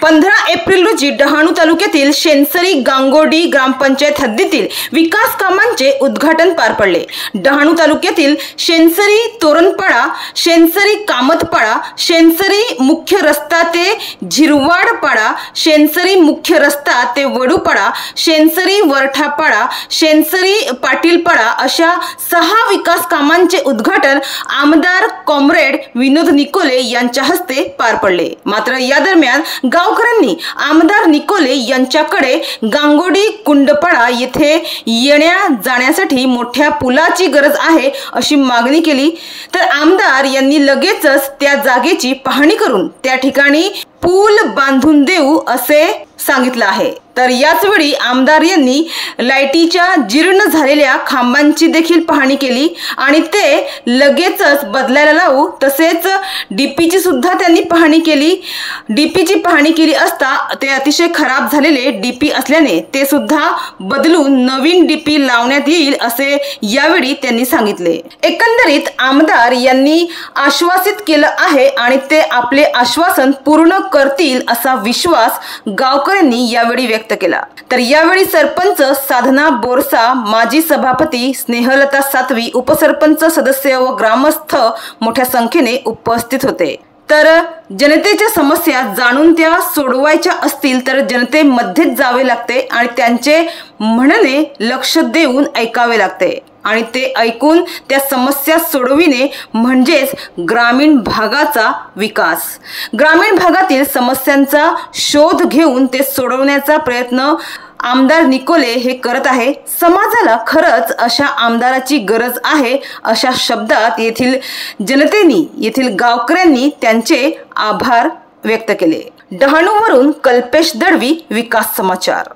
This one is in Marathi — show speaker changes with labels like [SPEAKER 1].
[SPEAKER 1] 15 एप्रिल रोजी डहाणू तालुक्यातील शेनसरी गांगोडी ग्रामपंचायत हद्दीतील विकास कामांचे उद्घाटन पार पडले। डहाणू तालुक्यातील शेनसरी तोरणपाडा, शेनसरी कामतपाडा, शेनसरी मुख्य रस्ता ते झिरवाडपाडा, शेनसरी मुख्य रस्ता ते वडूपाडा, शेनसरी वरठापाडा, शेनसरी पाटीलपाडा अशा 6 विकास कामांचे उद्घाटन आमदार कॉम्रेड विनोद निकोले यांच्या हस्ते पार पडले। मात्र या दरम्यान गावकऱ्यांनी आमदार निकोले यांच्याकडे गांगोडी कुंडपाडा येथे येण्या जाण्यासाठी मोठ्या पुलाची गरज आहे अशी मागणी केली, तर आमदार यांनी लगेचच त्या जागेची पाहणी करून त्या ठिकाणी पूल बांधून देऊ असे सांगितले आहे। तर याच वेळी आमदार यांनी लाईटीच्या जीर्ण झालेल्या खांबांची देखील पाहणी केली आणि ते लगेचच बदलायला लावू, तसेच डीपीची सुद्धा त्यांनी पाहणी केली। डीपीची पाहणी केली असता ते अतिशय खराब झालेले डीपी असल्याने ते सुद्धा बदलून नवीन डीपी लावण्यात येईल असे यावेळी त्यांनी सांगितले। एकंदरीत आमदार यांनी आश्वासित केलं आहे आणि ते आपले आश्वासन पूर्ण करतील असा विश्वास गावकऱ्यांनी यावेळी व्यक्त केला। तर यावेळी सरपंच साधना बोरसा, माजी सभापती स्नेहलता सातवी, उपसरपंच सदस्य व ग्रामस्थ मोठ्या संख्येने उपस्थित होते। तर जनतेच्या समस्या जाणून त्या सोडवायच्या असतील तर जनतेमध्येच जावे लागते आणि त्यांचे म्हणणे लक्ष देऊन ऐकावे लागते आणि ते ऐकून त्या समस्या सोडविणे म्हणजेच ग्रामीण भागाचा विकास। ग्रामीण भागातील समस्यांचा शोध घेऊन ते सोडवण्याचा प्रयत्न आमदार निकोले हे करत आहे। समाजाला खरंच अशा आमदाराची गरज आहे अशा शब्दात येथील जनतेने, येथील गावकऱ्यांनी त्यांचे आभार व्यक्त केले। डहाणूवरून कल्पेश दळवी, विकास समाचार।